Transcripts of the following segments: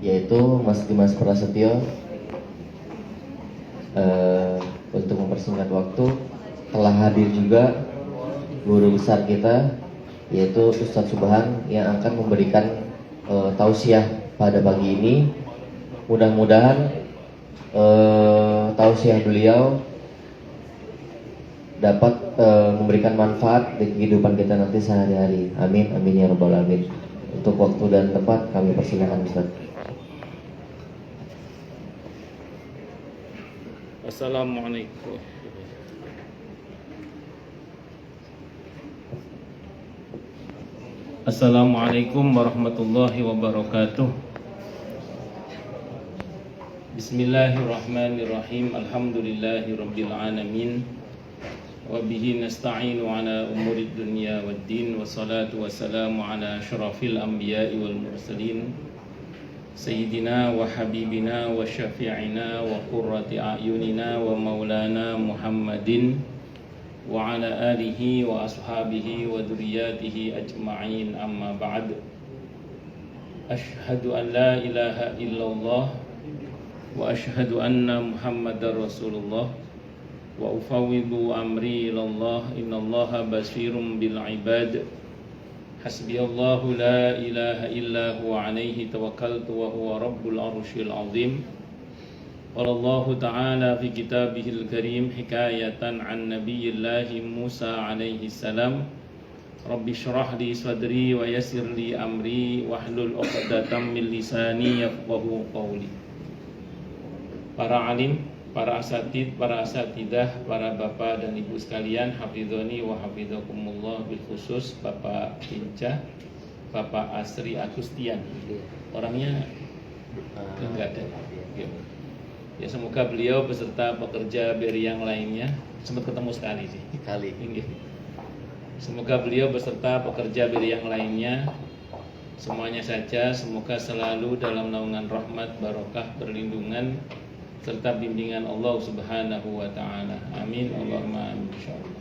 yaitu Mas Dimas Prasetyo. Untuk mempersingkat waktu, telah hadir juga guru besar kita, yaitu Ustadz Subhan, yang akan memberikan tausiah pada pagi ini. Mudah-mudahan tausiah beliau dapat memberikan manfaat di kehidupan kita nanti sehari-hari. Amin, amin ya rabbal alamin. Untuk waktu dan tempat kami persilakan Ustaz. Assalamualaikum. Assalamualaikum warahmatullahi wabarakatuh. Bismillahirrahmanirrahim. Alhamdulillahi rabbil alamin. Wa bihi nasta'inu ala umurid dunya waddin. Wassalatu wassalamu ala asyrafil anbiya'i wal mursalin, Sayyidina wa habibina wa syafi'ina wa qurrati a'yunina wa maulana Muhammadin wa ala alihi wa ashabihi wa dhurriyyatihi ajma'in, amma ba'd. Ashhadu an la ilaha illallah wa ashhadu anna Muhammadar Rasulullah wa ufawwidu amri ilallah, innallaha basirun bil ibad. Hasbiyallahu la ilaha illa huwa alaihi tawakkaltu wa huwa rabbul arsyil azim. Wallahu ta'ala fi kitabihil karim hikayatan an nabiyillahi Musa alaihi salam. Rabbi syrah li sadri wa yassir li amri wahlul 'uqdatam min lisani yafqahu qawli. Para alim, para asatid, para asatidah, para bapak dan ibu sekalian, hafizoni wa hafizakumullah, bil khusus Bapak Hinca, Bapak Asri Agustian. Orangnya enggak ada. Ya, semoga beliau beserta pekerja BRI yang lainnya, sempat ketemu sekali sih. Kali. Semoga beliau beserta pekerja BRI yang lainnya semuanya saja semoga selalu dalam naungan rahmat, barokah, perlindungan serta bimbingan Allah Subhanahu wa ta'ala. Amin. Allahumma amin insyaallah.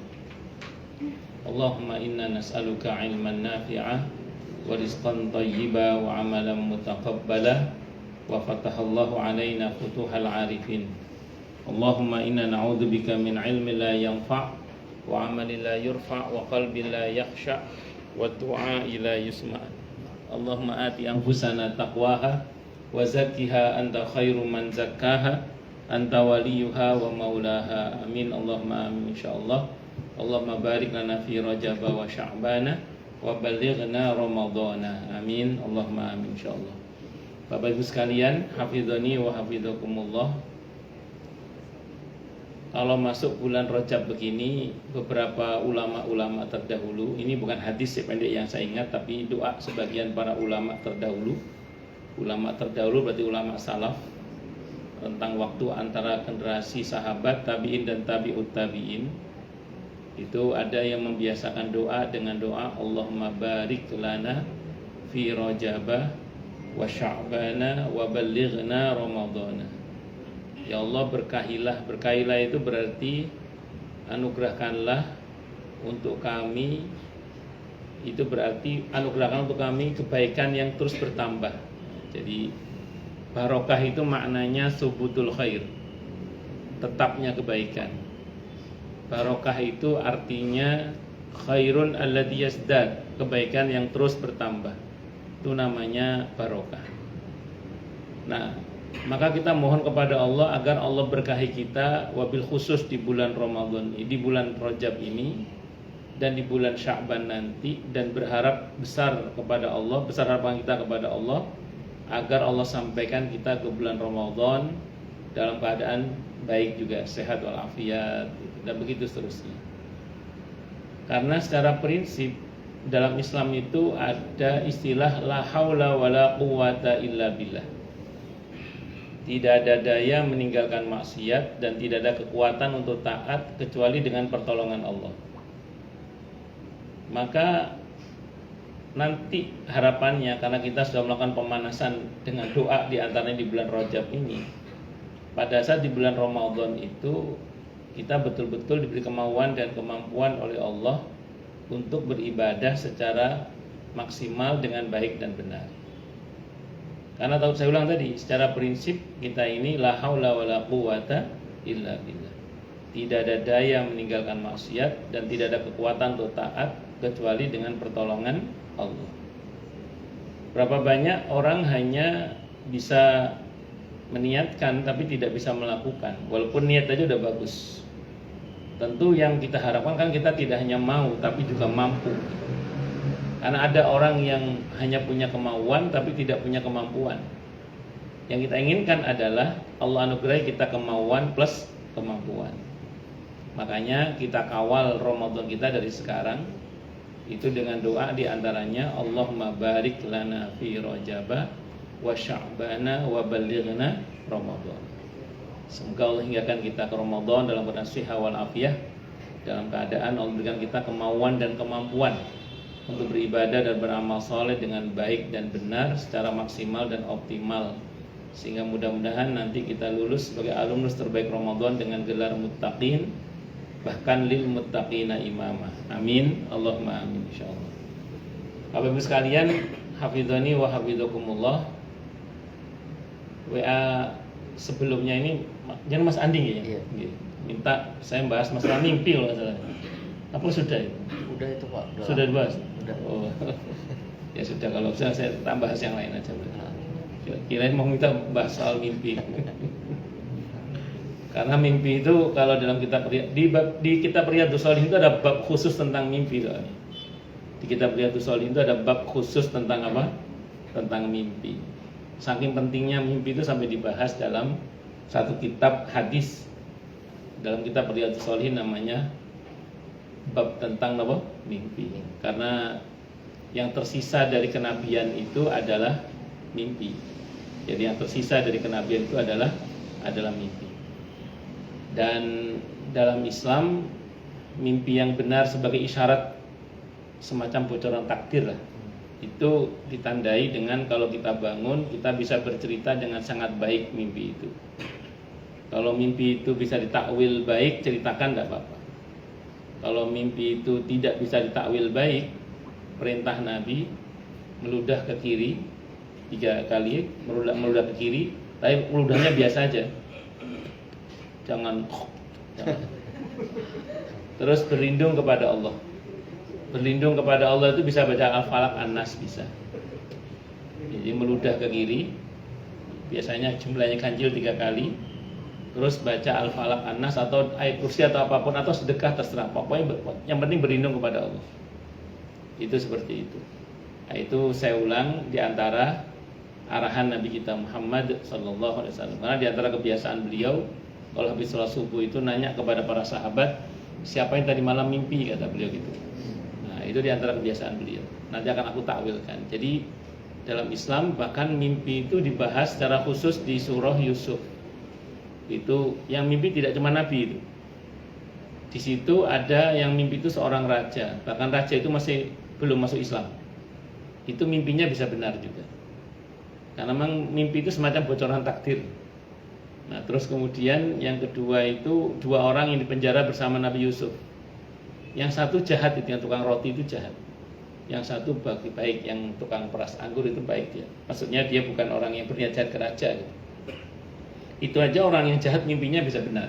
Allahumma inna nas'aluka ilman nafi'ah wa rizqan thayyiba wa amalan mutaqabbala wa fatahallahu alaina futuhal arifin. Allahumma inna na'udzubika min ilmin la yanfa' wa amalin la yurfa' wa qalbin la yakhsha' wa du'a'i la yusma'. Allahumma ati anfusana taqwaha wa zakkiha anta khairu man zakkaha anta waliyuha wa maulaha. Amin. Allahumma amin insyaallah. Allahumma barik lana fi Rajab wa Sya'bana wa ballighna Ramadhana. Amin. Allahumma amin insyaallah. Bapak Ibu sekalian, hafizani wa hafizakumullah. Kalau masuk bulan Rajab begini, beberapa ulama-ulama terdahulu, ini bukan hadis pendek yang saya ingat, tapi doa sebagian para ulama terdahulu. Ulama terdahulu berarti ulama salaf, tentang waktu antara generasi sahabat, tabi'in dan tabi'ut tabi'in. Itu ada yang membiasakan doa dengan doa Allahumma barik lana fi Rajabah wa Sya'bana wa ballighna Ramadhana. Ya Allah, berkahilah. Berkahilah itu berarti anugerahkanlah untuk kami. Itu berarti anugerahkan untuk kami kebaikan yang terus bertambah. Jadi barokah itu maknanya subutul khair, tetapnya kebaikan. Barokah itu artinya khairun alladzi yazdad, kebaikan yang terus bertambah. Itu namanya barokah. Nah, maka kita mohon kepada Allah agar Allah berkahi kita, wabil khusus di bulan Ramadan, di bulan Rajab ini dan di bulan Sya'ban nanti, dan berharap besar kepada Allah, besar harapan kita kepada Allah agar Allah sampaikan kita ke bulan Ramadan dalam keadaan baik juga, sehat walafiat, dan begitu seterusnya. Karena secara prinsip dalam Islam itu ada istilah la haula wala quwata illa billah. Tidak ada daya meninggalkan maksiat dan tidak ada kekuatan untuk taat kecuali dengan pertolongan Allah. Maka nanti harapannya, karena kita sudah melakukan pemanasan dengan doa di antaranya di bulan Rajab ini, pada saat di bulan Ramadan itu kita betul-betul diberi kemauan dan kemampuan oleh Allah untuk beribadah secara maksimal dengan baik dan benar. Karena tahu saya ulang tadi, secara prinsip kita ini la haula wala quwata illa billah. Tidak ada daya meninggalkan maksiat dan tidak ada kekuatan untuk taat kecuali dengan pertolongan Allah. Berapa banyak orang hanya bisa meniatkan tapi tidak bisa melakukan, walaupun niat aja udah bagus. Tentu yang kita harapkan kan kita tidak hanya mau tapi juga mampu. Karena ada orang yang hanya punya kemauan tapi tidak punya kemampuan. Yang kita inginkan adalah Allah anugerahi kita kemauan plus kemampuan. Makanya kita kawal Ramadan kita dari sekarang itu dengan doa diantaranya Allahumma barik lana fi Rajaba wa Sya'bana wa balighna Ramadan. Semoga Allah hinggakan kita ke Ramadan dalam keadaan sehat wal afiyah, dalam keadaan Allah berikan kita kemauan dan kemampuan untuk beribadah dan beramal soleh dengan baik dan benar secara maksimal dan optimal, sehingga mudah-mudahan nanti kita lulus sebagai alumnus terbaik Ramadan dengan gelar muttaqin, bahkan lil muttaqina imamah. Amin, Allahumma amin insyaallah. Bapak Ibu sekalian, hafizani wa hafizakumullah. WA sebelumnya ini jangan Mas Andi ya. Iya. Minta saya bahas masalah mimpi loh masalah. Apa sudah itu? Udah itu Pak. Sudah dibahas? Udah. Oh. Ya sudah, kalau saya tambah bahas yang lain aja. Kirain mau minta bahas soal mimpi. Karena mimpi itu kalau dalam kitab di kitab Riyadhus Shalihin itu ada bab khusus tentang mimpi soalnya. Di kitab Riyadhus Shalihin itu ada bab khusus tentang apa? Tentang mimpi. Saking pentingnya mimpi itu sampai dibahas dalam satu kitab hadis. Dalam kitab Riyadhus Shalihin namanya bab tentang apa? Mimpi. Karena yang tersisa dari kenabian itu adalah mimpi. Jadi yang tersisa dari kenabian itu adalah mimpi. Dan dalam Islam mimpi yang benar sebagai isyarat semacam bocoran takdir lah. Itu ditandai dengan kalau kita bangun kita bisa bercerita dengan sangat baik mimpi itu. Kalau mimpi itu bisa ditakwil baik, ceritakan tidak apa-apa. Kalau mimpi itu tidak bisa ditakwil baik, perintah Nabi meludah ke kiri 3 kali, meludah ke kiri, tapi meludahnya biasa aja. Jangan. Terus berlindung kepada Allah. Berlindung kepada Allah itu bisa baca Al-Falaq, An-Nas bisa. Jadi meludah ke kiri, biasanya jumlahnya ganjil 3 kali. Terus baca Al-Falaq, An-Nas atau ayat kursi atau apapun, atau sedekah terserah. Pokoknya yang penting berlindung kepada Allah. Itu seperti itu. Nah, itu saya ulang di antara arahan Nabi kita Muhammad sallallahu alaihi wasallam. Karena di antara kebiasaan beliau kalau habis sholat subuh itu nanya kepada para sahabat, siapa yang tadi malam mimpi, kata beliau gitu. Nah, itu di antara kebiasaan beliau. Nanti akan aku takwilkan. Jadi dalam Islam bahkan mimpi itu dibahas secara khusus di surah Yusuf. Itu yang mimpi tidak cuma Nabi itu. Di situ ada yang mimpi itu seorang raja, bahkan raja itu masih belum masuk Islam. Itu mimpinya bisa benar juga. Karena memang mimpi itu semacam bocoran takdir. Nah, terus kemudian yang kedua itu 2 orang yang dipenjara bersama Nabi Yusuf. Yang satu jahat, itu yang tukang roti itu jahat. Yang satu baik, yang tukang peras anggur itu baik dia. Maksudnya dia bukan orang yang berniat jahat ke raja gitu. Itu aja orang yang jahat mimpinya bisa benar.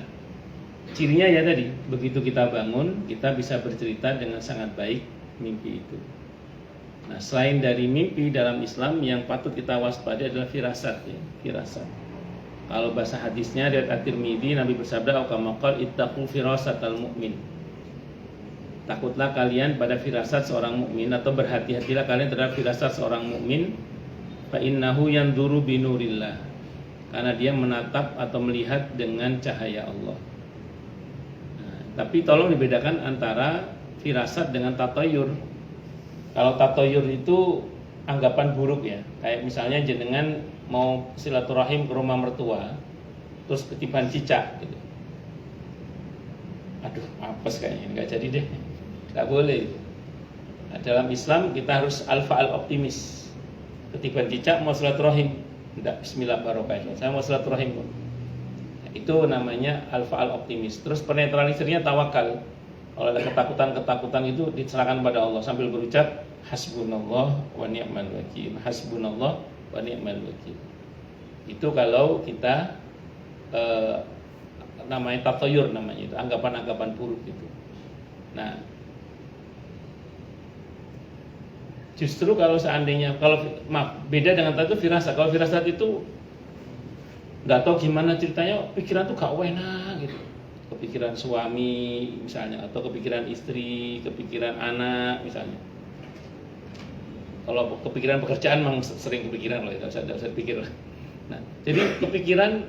Cirinya ya tadi, begitu kita bangun, kita bisa bercerita dengan sangat baik mimpi itu. Nah, selain dari mimpi dalam Islam yang patut kita waspadai adalah firasat ya, firasat. Kalau bahasa hadisnya dari At-Tirmidzi, Nabi bersabda, "Qamaqal ittaqu firasatal mu'min." Takutlah kalian pada firasat seorang mukmin, atau berhati-hatilah kalian terhadap firasat seorang mukmin, fa innahu yanzuru binurillah. Karena dia menatap atau melihat dengan cahaya Allah. Nah, tapi tolong dibedakan antara firasat dengan tatayur. Kalau tatayur itu anggapan buruk ya, kayak misalnya jenengan mau silaturahim ke rumah mertua, terus ketiban cicak gitu. Aduh, apes kayaknya, nggak jadi deh, nggak boleh. Nah, dalam Islam kita harus al-fa'al optimis. Ketiban cicak mau silaturahim, enggak, bismillah barokah, saya mau silaturahim. Nah, itu namanya al-fa'al optimis. Terus penetralisirnya tawakal. Kalau ada ketakutan itu diserahkan pada Allah sambil berucap hasbunallah wa ni'mal wakil. Hasbunallah wa ni'mal wakil. Itu kalau kita namanya tatayur, namanya itu anggapan-anggapan buruk itu. Nah, justru kalau seandainya beda dengan tadi firasat. Kalau firasat itu nggak tahu gimana ceritanya, pikiran tuh gak enak gitu. Kepikiran suami misalnya, atau kepikiran istri, kepikiran anak misalnya. Kalau kepikiran pekerjaan memang sering kepikiran loh, tidak usah pikir lah. Nah, jadi kepikiran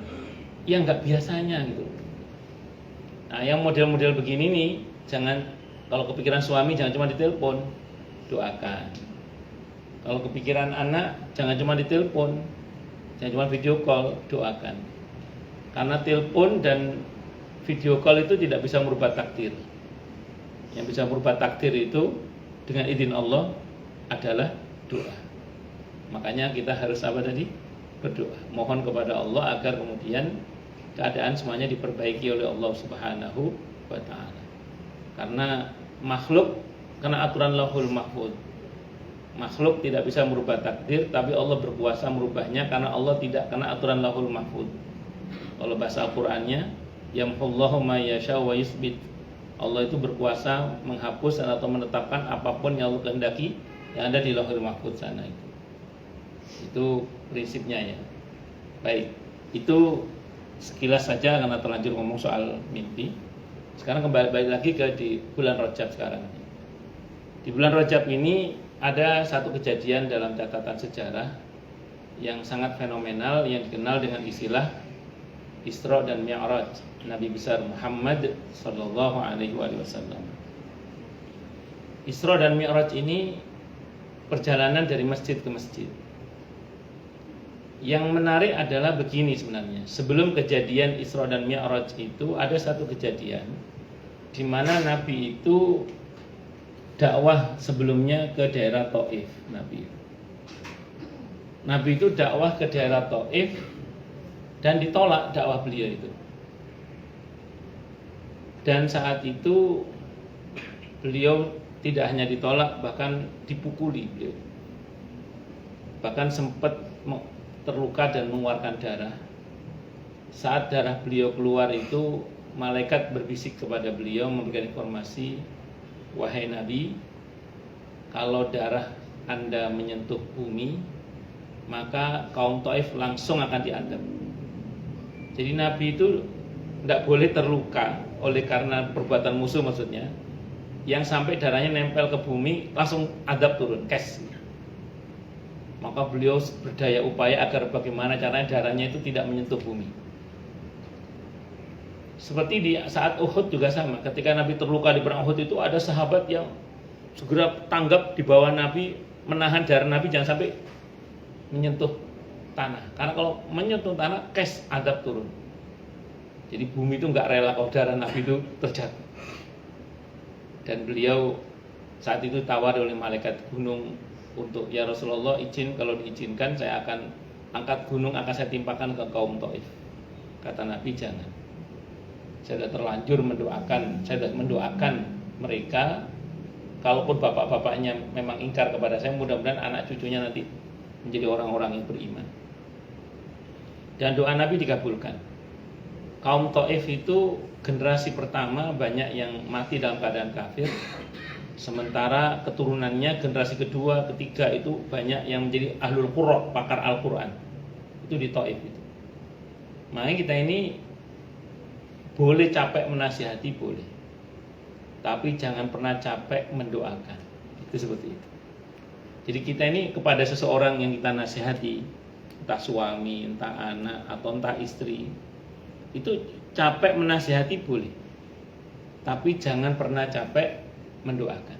yang nggak biasanya gitu. Nah, yang model-model begini nih, jangan, kalau kepikiran suami jangan cuma ditelepon, doakan. Kalau kepikiran anak jangan cuma ditelepon, jangan cuma video call, doakan. Karena telepon dan video call itu tidak bisa merubah takdir. Yang bisa merubah takdir itu dengan izin Allah adalah doa. Makanya kita harus apa tadi? Berdoa. Mohon kepada Allah agar kemudian keadaan semuanya diperbaiki oleh Allah Subhanahu wa taala. Karena makhluk, karena aturan Lauhul Mahfuz, makhluk tidak bisa merubah takdir, tapi Allah berkuasa merubahnya karena Allah tidak, karena aturan Lauhul Mahfuz. Kalau bahasa Al-Qur'annya, yamhullahu ma yasha wa yusbit. Allah itu berkuasa menghapus atau menetapkan apapun yang Allah kehendaki yang ada di Lauhul Mahfuz sana itu. Itu prinsipnya ya. Baik, itu sekilas saja karena terlanjur ngomong soal mimpi. Sekarang kembali lagi ke di bulan Rajab sekarang. Di bulan Rajab ini ada satu kejadian dalam catatan sejarah yang sangat fenomenal yang dikenal dengan istilah Isra dan Mi'raj Nabi besar Muhammad sallallahu alaihi wasallam. Isra dan Mi'raj ini perjalanan dari masjid ke masjid. Yang menarik adalah begini sebenarnya. Sebelum kejadian Isra dan Mi'raj itu ada satu kejadian di mana Nabi itu dakwah sebelumnya ke daerah Taif. Nabi itu dakwah ke daerah Taif dan ditolak dakwah beliau itu. Dan saat itu beliau tidak hanya ditolak, bahkan dipukuli beliau. Bahkan sempat terluka dan mengeluarkan darah. Saat darah beliau keluar itu, malaikat berbisik kepada beliau memberikan informasi, wahai Nabi, kalau darah Anda menyentuh bumi, maka kaum Taif langsung akan diadab. Jadi Nabi itu tidak boleh terluka oleh karena perbuatan musuh, maksudnya yang sampai darahnya nempel ke bumi langsung adab turun, kes. Maka beliau berdaya upaya agar bagaimana caranya darahnya itu tidak menyentuh bumi. Seperti di saat Uhud juga sama. Ketika Nabi terluka di perang Uhud itu ada sahabat yang segera tanggap di bawah Nabi, menahan darah Nabi jangan sampai menyentuh tanah. Karena kalau menyentuh tanah, kes adab turun. Jadi bumi itu nggak rela kalau darah Nabi itu terjatuh. Dan beliau saat itu tawar oleh malaikat gunung untuk, ya Rasulullah, izin, kalau diizinkan saya akan angkat gunung, akan saya timpakan ke kaum Taif. Kata Nabi, jangan. Saya sudah terlanjur mendoakan, mereka, kalaupun bapak-bapaknya memang ingkar kepada saya, mudah-mudahan anak cucunya nanti menjadi orang-orang yang beriman. Dan doa Nabi dikabulkan. Kaum Taif itu generasi pertama banyak yang mati dalam keadaan kafir. Sementara keturunannya generasi kedua, ketiga itu banyak yang menjadi ahlul qurra, pakar Al-Quran. Itu di Taif itu. Makanya kita ini boleh capek menasihati, boleh, tapi jangan pernah capek mendoakan. Itu seperti itu. Jadi kita ini kepada seseorang yang kita nasihati, entah suami, entah anak, atau entah istri, itu capek menasihati boleh, tapi jangan pernah capek mendoakan.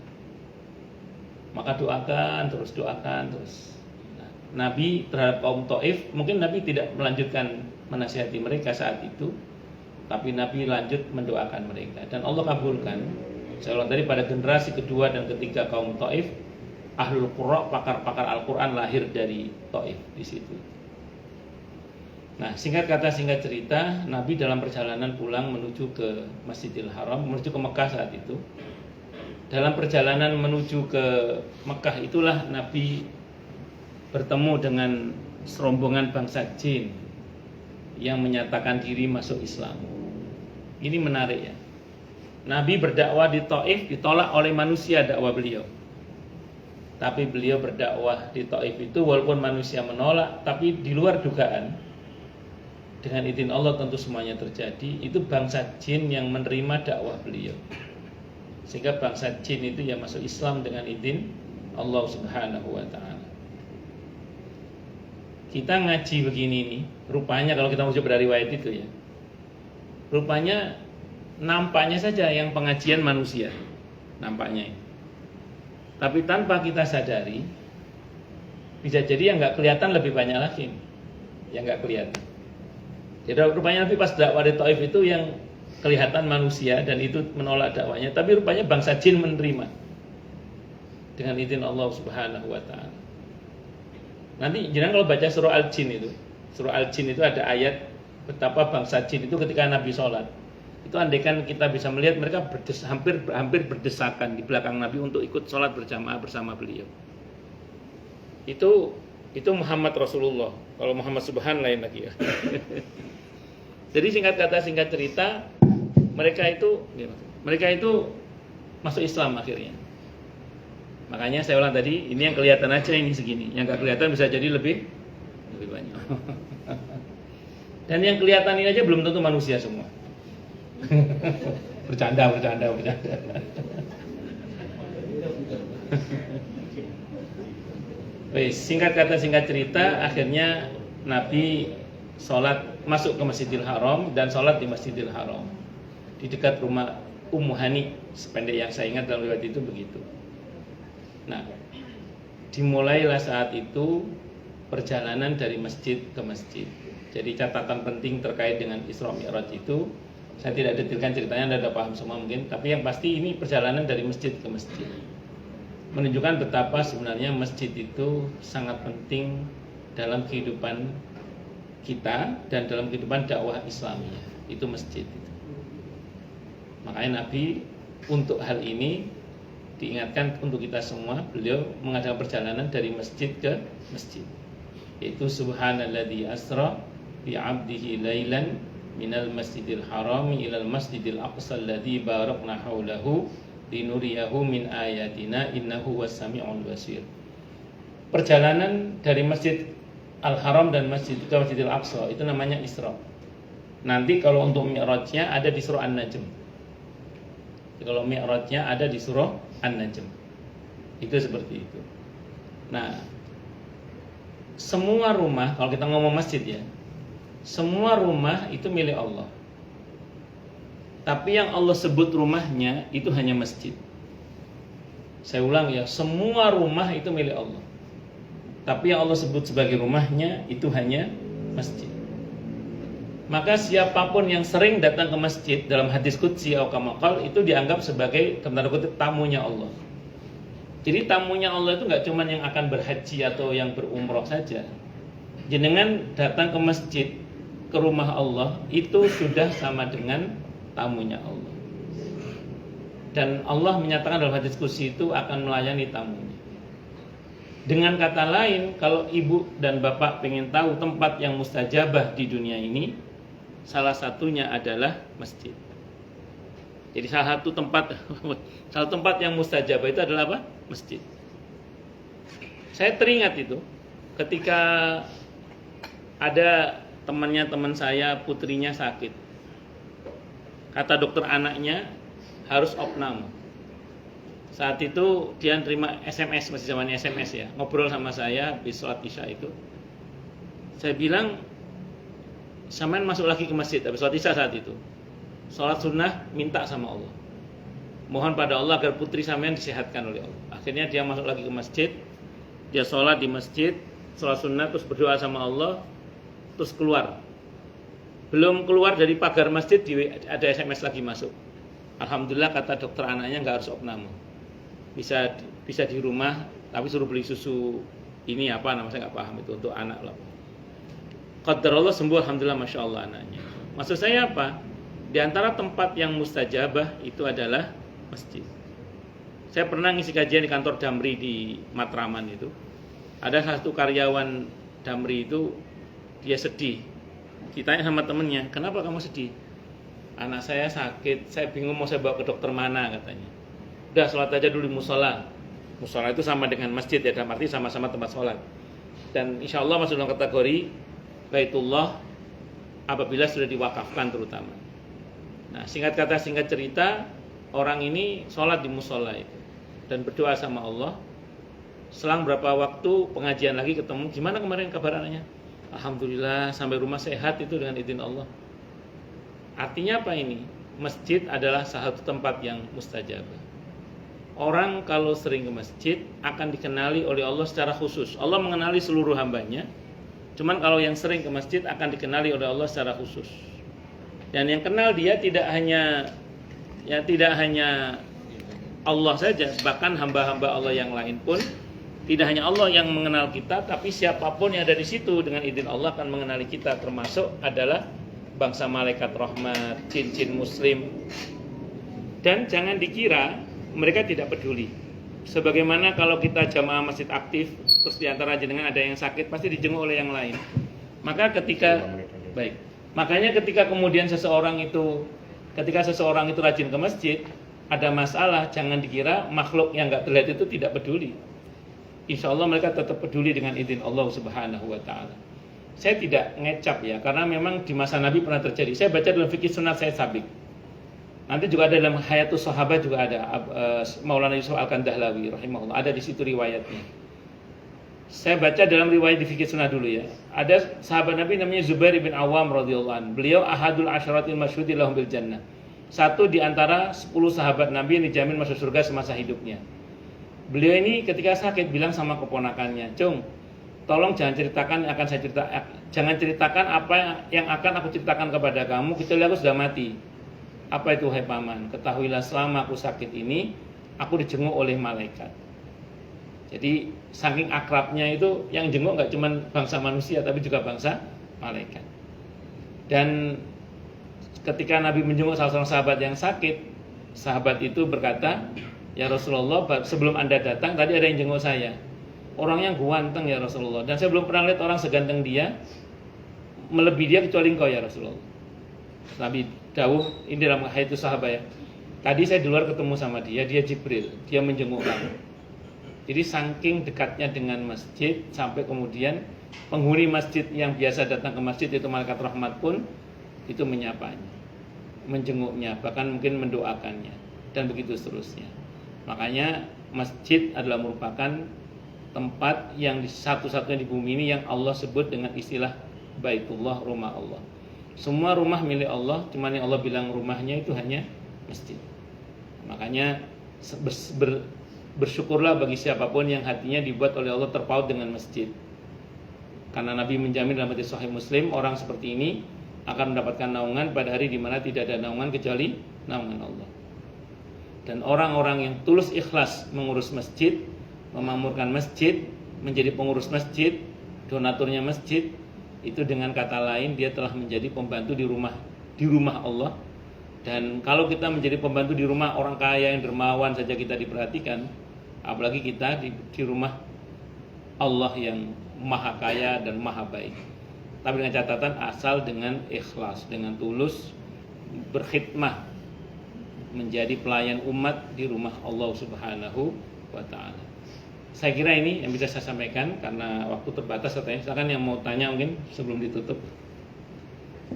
Maka doakan terus. Nah, Nabi terhadap kaum Taif, mungkin Nabi tidak melanjutkan menasihati mereka saat itu, tapi Nabi lanjut mendoakan mereka dan Allah kabulkan. Saya ulang tadi, pada generasi kedua dan ketiga kaum Taif, ahlul qurra, pakar-pakar Al-Quran lahir dari Taif di situ. Nah, singkat kata singkat cerita, Nabi dalam perjalanan pulang menuju ke Masjidil Haram, menuju ke Mekah saat itu. Dalam perjalanan menuju ke Mekah itulah Nabi bertemu dengan serombongan bangsa jin yang menyatakan diri masuk Islam. Ini menarik ya. Nabi berdakwah di Taif ditolak oleh manusia dakwah beliau. Tapi beliau berdakwah di Taif itu walaupun manusia menolak, tapi di luar dugaan. Dengan izin Allah tentu semuanya terjadi. Itu bangsa jin yang menerima dakwah beliau. Sehingga bangsa jin itu ya masuk Islam dengan izin Allah Subhanahu wa taala. Kita ngaji begini nih, rupanya kalau kita mau dari riwayat itu ya. Rupanya nampaknya saja yang pengajian manusia, nampaknya. Tapi tanpa kita sadari, bisa jadi yang nggak kelihatan lebih banyak lagi, yang nggak kelihatan. Jadi rupanya Nabi pas dakwah di Taif itu yang kelihatan manusia dan itu menolak dakwanya, tapi rupanya bangsa jin menerima dengan izin Allah Subhanahu wa taala. Nanti jangan kalau baca surah Al-Jin itu ada ayat betapa bangsa jin itu ketika Nabi sholat itu andaikan kita bisa melihat mereka hampir berdesakan di belakang Nabi untuk ikut sholat berjamaah bersama beliau. Itu Muhammad Rasulullah. Kalau Muhammad Subhan lain lagi ya. Jadi singkat kata singkat cerita mereka itu masuk Islam akhirnya. Makanya saya ulang tadi, ini yang kelihatan aja ini segini, yang nggak kelihatan bisa jadi lebih banyak. Dan yang kelihatan ini aja belum tentu manusia semua. Bercanda. Singkat kata singkat cerita, akhirnya Nabi sholat masuk ke Masjidil Haram dan sholat di Masjidil Haram di dekat rumah Ummu Hani, sependek yang saya ingat dalam riwayat itu begitu. Nah, dimulailah saat itu perjalanan dari masjid ke masjid. Jadi catatan penting terkait dengan Isra Mi'raj itu, saya tidak detailkan ceritanya, Anda sudah paham semua mungkin, tapi yang pasti ini perjalanan dari masjid ke masjid. Menunjukkan betapa sebenarnya masjid itu sangat penting dalam kehidupan kita dan dalam kehidupan dakwah Islamiyah. Itu masjid itu. Makanya Nabi untuk hal ini diingatkan untuk kita semua, beliau mengadakan perjalanan dari masjid ke masjid. Yaitu subhanalladzi asra bi 'abdihi lailan minal masjidil harami ilal masjidil aqsa alladzi barakna haulahu linuriyahu min ayatina innahu was-sami'ul basir. Perjalanan dari Masjid Al-Haram dan Masjid ke Masjidil Aqsa itu namanya Isra. Nanti kalau untuk Mi'rajnya ada di surah An-Najm. Kalau Mi'rajnya ada di surah An-Najm. Itu seperti itu. Nah, semua rumah, kalau kita ngomong masjid ya, semua rumah itu milik Allah. Tapi yang Allah sebut rumahnya itu hanya masjid. Saya ulang ya, semua rumah itu milik Allah. Tapi yang Allah sebut sebagai rumahnya itu hanya masjid. Maka siapapun yang sering datang ke masjid dalam hadis qudsi atau kamakal itu dianggap sebagai tanda kutip tamunya Allah. Jadi tamunya Allah itu nggak cuma yang akan berhaji atau yang berumroh saja. Jenengan datang ke masjid, ke rumah Allah itu sudah sama dengan tamunya Allah. Dan Allah menyatakan dalam hadis qudsi itu akan melayani tamunya. Dengan kata lain, kalau ibu dan bapak pengen tahu tempat yang mustajabah di dunia ini, salah satunya adalah masjid. Jadi salah satu tempat yang mustajabah itu adalah apa? Masjid. Saya teringat itu ketika ada teman saya, putrinya sakit. Kata dokter anaknya harus opname. Saat itu dia terima SMS, masih zamannya SMS ya, ngobrol sama saya habis sholat isya itu. Saya bilang, sampean masuk lagi ke masjid habis sholat isya saat itu. Sholat sunnah minta sama Allah. Mohon pada Allah agar putri sampean disehatkan oleh Allah. Akhirnya dia masuk lagi ke masjid, dia sholat di masjid, sholat sunnah terus berdoa sama Allah, terus keluar. Belum keluar dari pagar masjid ada SMS lagi masuk. Alhamdulillah kata dokter anaknya nggak harus opname. Bisa di rumah, tapi suruh beli susu ini apa nama saya nggak paham itu untuk anak lah. Qadarullah sembuh, alhamdulillah, masya Allah anaknya. Maksud saya apa? Di antara tempat yang mustajabah itu adalah masjid. Saya pernah ngisi kajian di kantor Damri di Matraman itu. Ada satu karyawan Damri itu dia sedih. Ditanya sama temennya, kenapa kamu sedih? Anak saya sakit, saya bingung mau saya bawa ke dokter mana katanya. Udah sholat aja dulu di musola. Musola itu sama dengan masjid ya, dalam arti sama-sama tempat sholat. Dan insya Allah masuk dalam kategori Baitullah apabila sudah diwakafkan terutama. Nah, singkat kata singkat cerita, orang ini sholat di musola itu dan berdoa sama Allah. Selang berapa waktu pengajian lagi ketemu, gimana kemarin kabar anaknya? Alhamdulillah sampai rumah sehat itu dengan izin Allah. Artinya apa ini? Masjid adalah salah satu tempat yang mustajabah. Orang kalau sering ke masjid akan dikenali oleh Allah secara khusus. Allah mengenali seluruh hambanya. Cuman kalau yang sering ke masjid akan dikenali oleh Allah secara khusus. Dan yang kenal dia tidak hanya Allah saja, bahkan hamba-hamba Allah yang lain pun tidak hanya Allah yang mengenal kita, tapi siapapun yang ada di situ dengan izin Allah akan mengenali kita, termasuk adalah bangsa malaikat rahmat, jin-jin muslim. Dan jangan dikira mereka tidak peduli. Sebagaimana kalau kita jamaah masjid aktif, terus diantara jenengan ada yang sakit, pasti dijenguk oleh yang lain. Makanya ketika kemudian seseorang itu rajin ke masjid, ada masalah, jangan dikira makhluk yang nggak terlihat itu tidak peduli. Insya Allah mereka tetap peduli dengan izin Allah Subhanahu wa Ta'ala. Saya tidak ngecap ya, karena memang di masa Nabi pernah terjadi. Saya baca dalam fikih sunat saya sabik. Nanti juga ada dalam Hayatus Sahabat juga ada Maulana Yusuf Al-Kandahlawi rahimahullah, ada di situ riwayatnya. Saya baca dalam riwayat di fikih sunnah dulu ya. Ada sahabat Nabi namanya Zubair bin Awam radhiyallahu anhu. Beliau ahadul asyaratil masyhudi lahum bil jannah. Satu di antara 10 sahabat Nabi yang dijamin masuk surga semasa hidupnya. Beliau ini ketika sakit bilang sama keponakannya, "Cung, tolong jangan ceritakan apa yang akan aku ceritakan kepada kamu kecuali aku sudah mati." Apa itu, hai paman? Ketahuilah selama aku sakit ini, aku dijenguk oleh malaikat. Jadi saking akrabnya itu yang jenguk nggak cuma bangsa manusia tapi juga bangsa malaikat. Dan ketika Nabi menjenguk salah seorang sahabat yang sakit, sahabat itu berkata, "Ya Rasulullah, sebelum Anda datang tadi ada yang jenguk saya. Orangnya ganteng ya Rasulullah, dan saya belum pernah lihat orang seganteng dia, melebihi dia kecuali engkau ya Rasulullah." Nabi dawuh, ini dalam Hayatus Sahabat ya. Tadi saya di luar ketemu sama dia Jibril, dia menjenguk kamu. Jadi saking dekatnya dengan masjid sampai kemudian penghuni masjid yang biasa datang ke masjid itu malaikat rahmat pun itu menyapanya, menjenguknya, bahkan mungkin mendoakannya dan begitu seterusnya. Makanya masjid adalah merupakan tempat yang satu-satunya di bumi ini yang Allah sebut dengan istilah Baitullah, rumah Allah. Semua rumah milik Allah, cuman yang Allah bilang rumahnya itu hanya masjid. Makanya bersyukurlah bagi siapapun yang hatinya dibuat oleh Allah terpaut dengan masjid. Karena Nabi menjamin dalam hadis Sahih Muslim, orang seperti ini akan mendapatkan naungan pada hari di mana tidak ada naungan kecuali naungan Allah. Dan orang-orang yang tulus ikhlas mengurus masjid, memakmurkan masjid, menjadi pengurus masjid, donaturnya masjid, itu dengan kata lain dia telah menjadi pembantu di rumah Allah. Dan kalau kita menjadi pembantu di rumah orang kaya yang dermawan saja kita diperhatikan, apalagi kita di rumah Allah yang maha kaya dan maha baik. Tapi dengan catatan asal dengan ikhlas, dengan tulus berkhidmah menjadi pelayan umat di rumah Allah Subhanahu wa Ta'ala. Saya kira ini yang bisa saya sampaikan karena waktu terbatas katanya. Silakan yang mau tanya mungkin sebelum ditutup.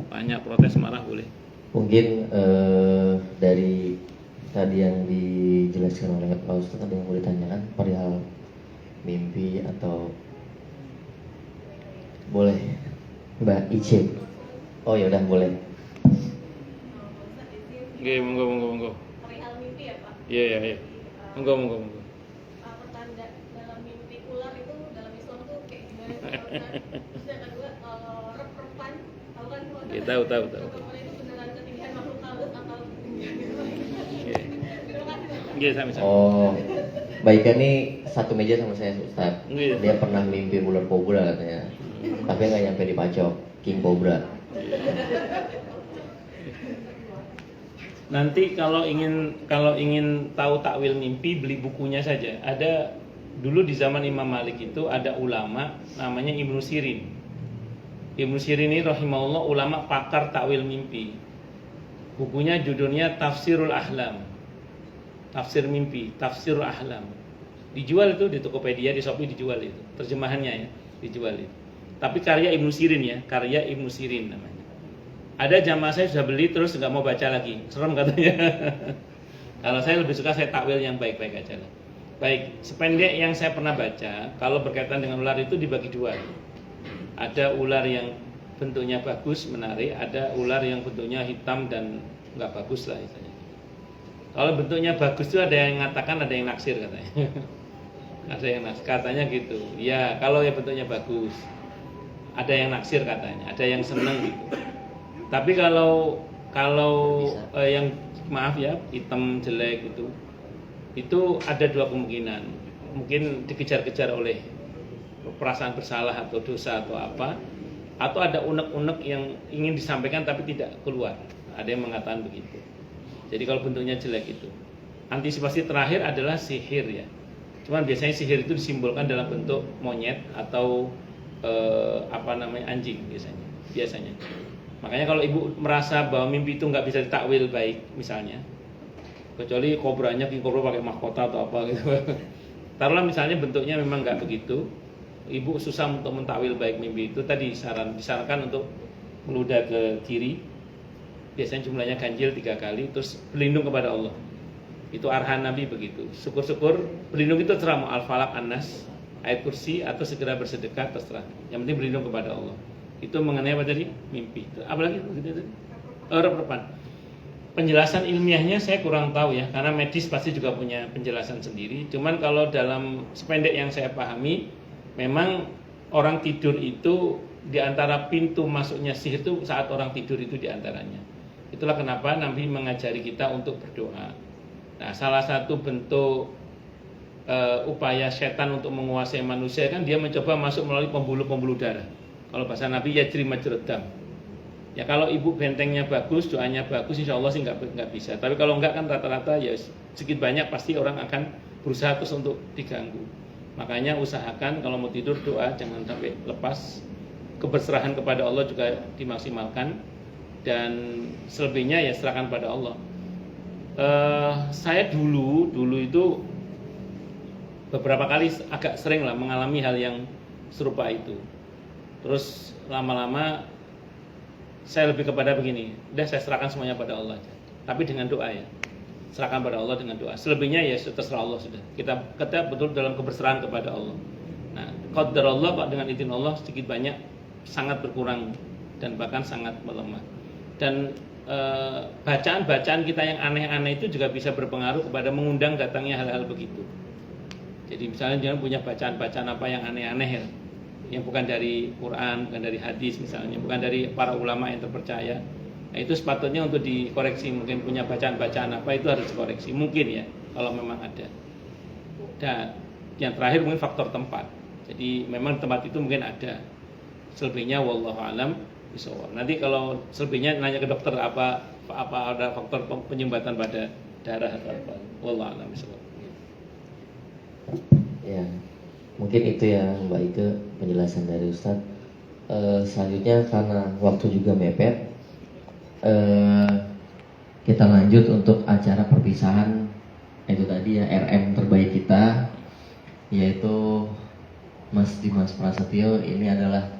Tanya, protes, marah boleh. Mungkin dari tadi yang dijelaskan oleh Pak Ustadz, ada yang mau ditanyakan perihal mimpi atau boleh Mbak Ice? Oh ya udah boleh. Oke, monggo. Perihal mimpi ya Pak? Iya. Monggo. Pertanda dalam mimpi ular itu dalam Islam tuh kayak gimana? Terus yang kedua, rep-repan, tahu kan? Tahu. Rep-repan itu beneran ketinggian makhluk halus atau ketinggian gitu? Terima kasih. Iya, sama-sama. Oh, baiknya nih satu meja sama saya Ustaz. Iya. Dia pernah mimpi ular kobra katanya, tapi nggak nyampe dipacok, king cobra. Nanti kalau ingin tahu takwil mimpi, beli bukunya saja. Ada Dulu di zaman Imam Malik itu ada ulama namanya Ibnu Sirin. Ibnu Sirin ini rahimahullah ulama pakar takwil mimpi. Bukunya judulnya Tafsirul Ahlam. Tafsir mimpi, Tafsirul Ahlam. Dijual itu di Tokopedia, di Shopee dijual itu. Terjemahannya ya, dijual itu. Tapi karya Ibnu Sirin ya, karya Ibnu Sirin namanya. Ada jamaah saya sudah beli terus nggak mau baca lagi, serem katanya. Kalau saya lebih suka saya takwil yang baik-baik aja lah. Baik, sependek yang saya pernah baca, kalau berkaitan dengan ular itu dibagi dua. Ada ular yang bentuknya bagus, menarik, ada ular yang bentuknya hitam dan nggak bagus lah istilahnya. Kalau bentuknya bagus itu ada yang mengatakan, ada yang naksir katanya. Ada yang naksir, katanya gitu. Ya, kalau yang bentuknya bagus, ada yang naksir katanya, ada yang seneng gitu. Tapi kalau yang maaf ya, hitam jelek itu ada dua kemungkinan. Mungkin dikejar-kejar oleh perasaan bersalah atau dosa atau apa, atau ada unek-unek yang ingin disampaikan tapi tidak keluar. Ada yang mengatakan begitu. Jadi kalau bentuknya jelek itu, antisipasi terakhir adalah sihir ya. Cuman biasanya sihir itu disimbolkan dalam bentuk monyet atau anjing biasanya. Makanya kalau ibu merasa bahwa mimpi itu nggak bisa ditakwil baik misalnya, kecuali kobranya king kobra pakai mahkota atau apa gitu. Taruhlah misalnya bentuknya memang nggak begitu, ibu susah untuk mentakwil baik mimpi itu, tadi disarankan untuk meludah ke kiri. Biasanya jumlahnya ganjil 3 kali, terus berlindung kepada Allah. Itu arahan Nabi begitu. Syukur-syukur berlindung itu terserah mau Al-Falaq, An-Nas, ayat kursi atau segera bersedekah terserah. Yang penting berlindung kepada Allah. Itu mengenai apa tadi? Mimpi. Apalagi begitu tadi? Rep-repan. Penjelasan ilmiahnya saya kurang tahu ya, karena medis pasti juga punya penjelasan sendiri. Cuman kalau dalam sependek yang saya pahami, memang orang tidur itu di antara pintu masuknya sihir itu saat orang tidur itu di antaranya. Itulah kenapa Nabi mengajari kita untuk berdoa. Nah, salah satu bentuk upaya setan untuk menguasai manusia kan dia mencoba masuk melalui pembuluh-pembuluh darah. Kalau bahasa Nabi yajri majrad dam. Ya kalau ibu bentengnya bagus, doanya bagus, insya Allah sih nggak bisa. Tapi kalau enggak kan rata-rata ya sedikit banyak pasti orang akan berusaha terus untuk diganggu. Makanya usahakan kalau mau tidur doa jangan sampai lepas. Keberserahan kepada Allah juga dimaksimalkan. Dan selebihnya ya serahkan pada Allah. Saya dulu itu beberapa kali agak sering lah mengalami hal yang serupa itu. Terus lama-lama saya lebih kepada begini, udah saya serahkan semuanya pada Allah aja. Tapi dengan doa ya, serahkan pada Allah dengan doa. Selebihnya ya terserah Allah sudah. Kita betul dalam keberserahan kepada Allah. Nah, qadar Allah kok dengan izin Allah sedikit banyak sangat berkurang dan bahkan sangat melemah. Dan bacaan-bacaan kita yang aneh-aneh itu juga bisa berpengaruh kepada mengundang datangnya hal-hal begitu. Jadi misalnya jangan punya bacaan-bacaan apa yang aneh-aneh ya, yang bukan dari Quran, bukan dari hadis misalnya, bukan dari para ulama yang terpercaya. Nah, itu sepatutnya untuk dikoreksi. Mungkin punya bacaan-bacaan apa itu harus dikoreksi. Mungkin ya, kalau memang ada. Dan yang terakhir mungkin faktor tempat. Jadi memang tempat itu mungkin ada. Selebihnya wallahu alam bisawab. Nanti kalau selebihnya nanya ke dokter apa ada faktor penyumbatan pada darah atau apa. Wallahu alam bisawab. Ya, mungkin itu ya Mbak Ike penjelasan dari Ustadz. Selanjutnya karena waktu juga mepet, kita lanjut untuk acara perpisahan. Itu tadi ya RM terbaik kita, yaitu Mas Dimas Prasetyo. Ini adalah